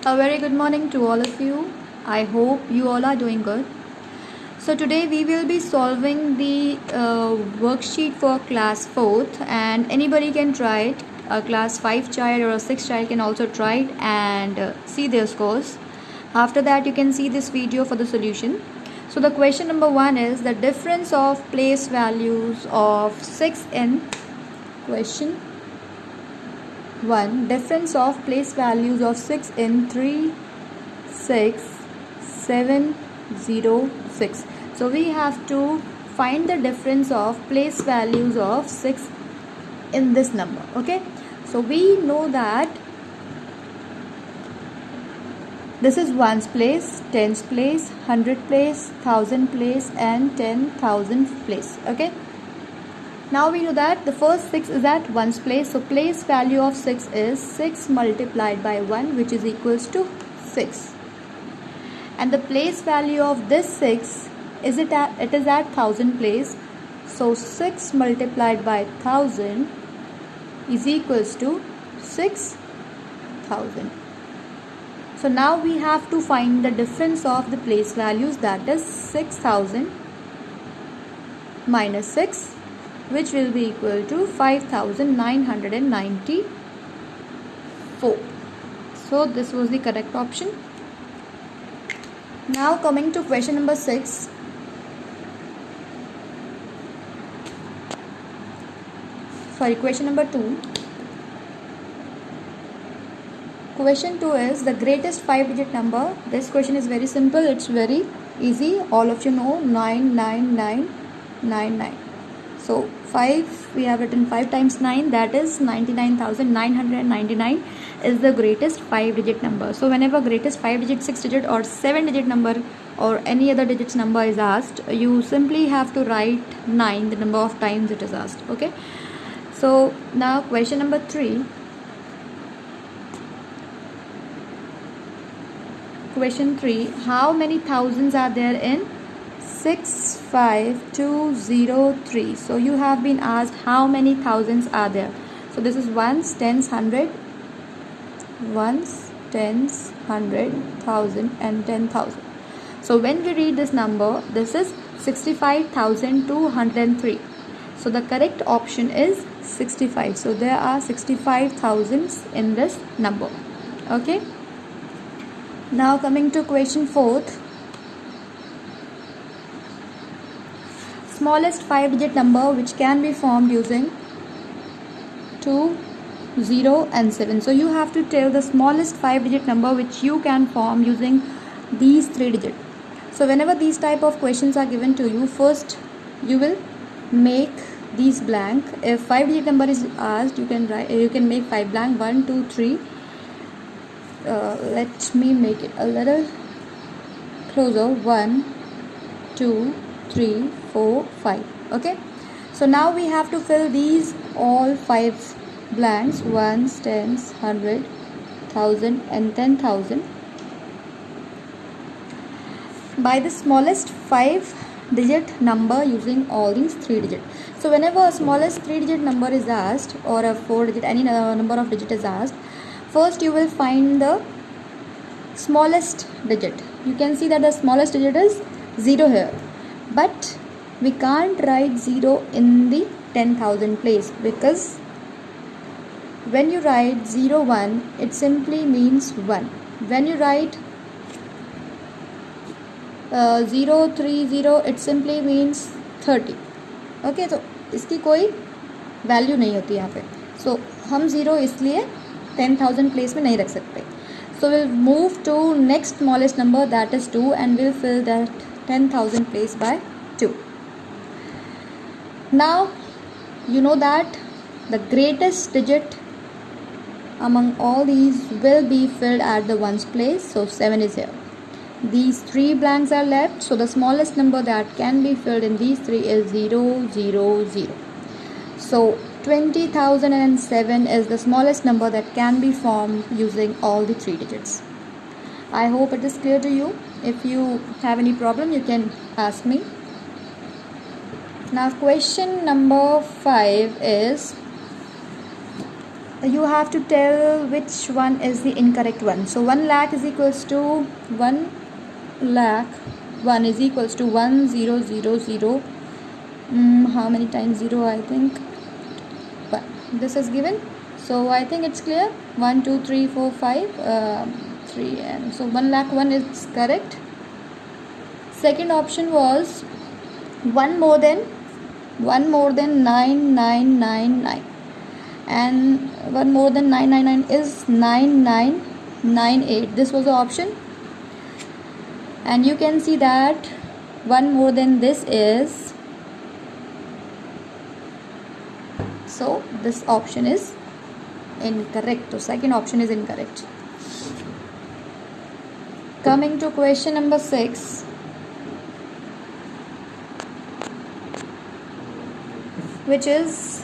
A very good morning to all of you. I hope you all are doing good. So today we will be solving the worksheet for class 4th, and anybody can try it. A class 5 child or a 6 child can also try it and see their scores. After that you can see this video for the solution. So the question number 1 is the difference of place values of 6 in question 1. Difference of place values of 6 in 3, 6, 7, 0, 6. So we have to find the difference of place values of 6 in this number. Okay. So we know that this is ones place, tens place, 100 place, 1000 place and 10,000 place. Okay. Now we know that the first 6 is at ones place. So place value of 6 is 6 multiplied by 1, which is equals to 6. And the place value of this 6 is it is at 1000 place. So 6 multiplied by 1000 is equals to 6000. So now we have to find the difference of the place values, that is 6000 minus 6, which will be equal to 5994. So this was the correct option. Now coming to question number 6. Question number 2. Question 2 is the greatest 5-digit number. This question is very simple. It's very easy. All of you know 99999. So 5, we have written 5 times 9, that is 99,999 is the greatest 5-digit number. So whenever greatest 5-digit, 6-digit or 7-digit number or any other digits number is asked, you simply have to write 9, the number of times it is asked. Okay. So now question number 3. Question 3. How many thousands are there in 65203? So you have been asked how many thousands are there. So this is ones, tens, 100, ones, tens, 100, 1000 and 10,000. So when we read this number, this is 65,203. So the correct option is 65. So there are 65 thousands in this number. Okay. Now coming to question 4th. Smallest 5-digit number which can be formed using 2, 0 and 7. So you have to tell the smallest 5-digit number which you can form using these 3 digits. So whenever these type of questions are given to you, first you will make these blank. If 5-digit number is asked, you can write, you can make 5 blank, 1, 2, 3. Let me make it a little closer. 1, 2, 3, 4, 5. Okay. So now we have to fill these all 5 blanks, ones, tens, 100, 1000 and 10,000 by the smallest 5-digit number using all these 3 digits. So whenever a smallest 3-digit number is asked or a 4-digit, any number of digit is asked, first you will find the smallest digit. You can see that the smallest digit is 0 here, but we can't write 0 in the 10,000 place, because when you write 0, 1, it simply means 1. When you write 0, 3, 0, it simply means 30. Okay, तो इसकी कोई value नहीं होती यहाँ पे. So हम 0 इसलिए 10,000 place में नहीं रख सकते. So we'll move to next smallest number, that is 2, and we'll fill that 10,000 place by 2. Now you know that the greatest digit among all these will be filled at the ones place. So 7 is here. These 3 blanks are left. So the smallest number that can be filled in these 3 is 0, 0, 0. So 20,007 is the smallest number that can be formed using all the 3 digits. I hope it is clear to you. If you have any problem, you can ask me. Now question number 5 is you have to tell which one is the incorrect one. So 1 lakh is equals to 1 lakh 1 is equals to 1000. How many times 0? I think 1. This is given, so I think it's clear. 1 2 3 4 5 3, and so 1 lakh 1 is correct. Second option was 1 more than 9999, and 1 more than 999 is 9998. This was the option, and you can see that 1 more than this is, so this option is incorrect. So second option is incorrect. Coming to question number 6, which is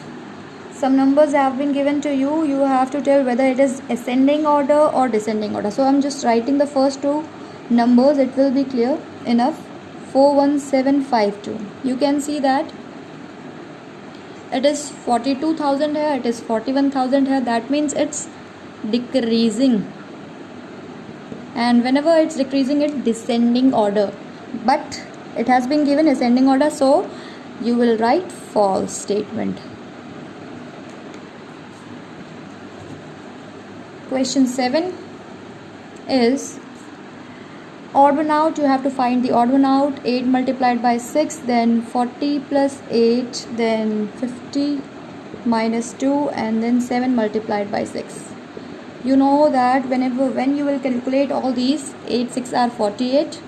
some numbers have been given to you. You have to tell whether it is ascending order or descending order. So I'm just writing the first two numbers, it will be clear enough. 41752. You can see that it is 42,000 here, it is 41,000 here. That means it's decreasing, and whenever it's decreasing, it's descending order, but it has been given ascending order, so you will write false statement. Question 7 is odd one out. You have to find the odd one out. 8 multiplied by 6, then 40 plus 8, then 50 minus 2, and then 7 multiplied by 6. You know that when you will calculate all these, 8 6 are 48,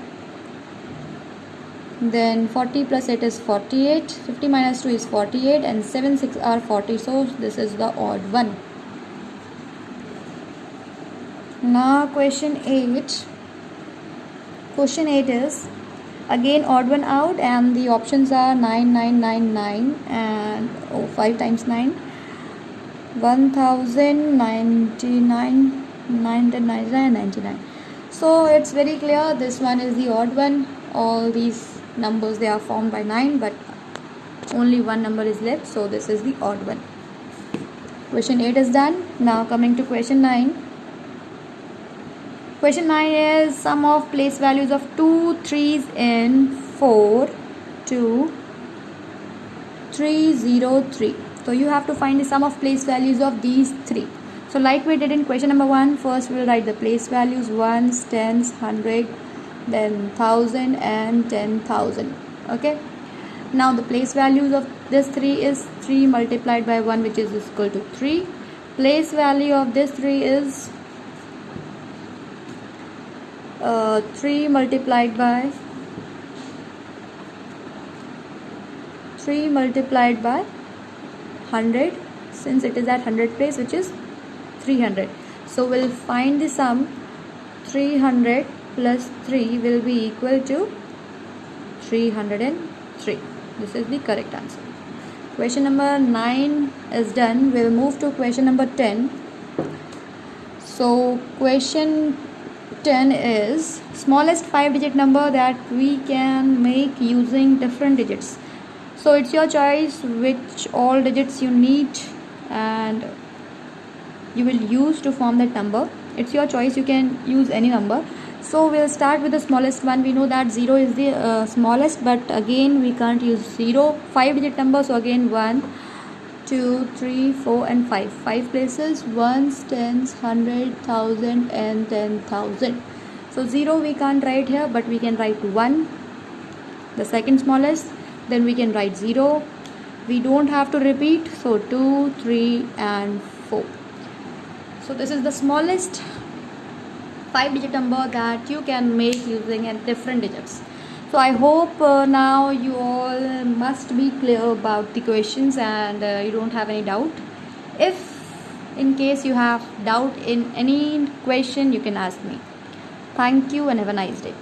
then 40 plus 8 is 48, 50 minus 2 is 48, and 7 6 are 40, so this is the odd one. Now question 8 is again odd one out, and the options are 9999 and 5 times 9, 1099, 999. So it's very clear this one is the odd one. All these numbers, they are formed by 9, but only one number is left, so this is the odd one. Question 8 is done. Now coming to question 9. Question 9 is sum of place values of 2 3's in 4 2 303. So you have to find the sum of place values of these three. So like we did in question number 1, first we will write the place values: ones, tens, 100, then 1000 and 10,000. Okay. Now the place values of this 3 is 3 multiplied by 1, which is equal to 3. Place value of this 3 is 3 multiplied by 100, since it is at 100 place, which is 300. So we'll find the sum. 300 plus 3 will be equal to 303. This is the correct answer. Question number 9 is done. We'll move to question number 10. So question 10 is smallest 5-digit number that we can make using different digits. So it's your choice which all digits you need and you will use to form that number. It's your choice, you can use any number. So we'll start with the smallest one. We know that 0 is the smallest, but again we can't use 0. 5-digit number, so again 1 2 3 4 and 5. 5 places: ones, tens, 100, 1000 and 10,000. So 0 we can't write here, but we can write 1, the second smallest. Then we can write 0. We don't have to repeat, so 2 3 and 4. So this is the smallest 5-digit number that you can make using different digits. So I hope now you all must be clear about the questions and you don't have any doubt. If in case you have doubt in any question, you can ask me. Thank you and have a nice day.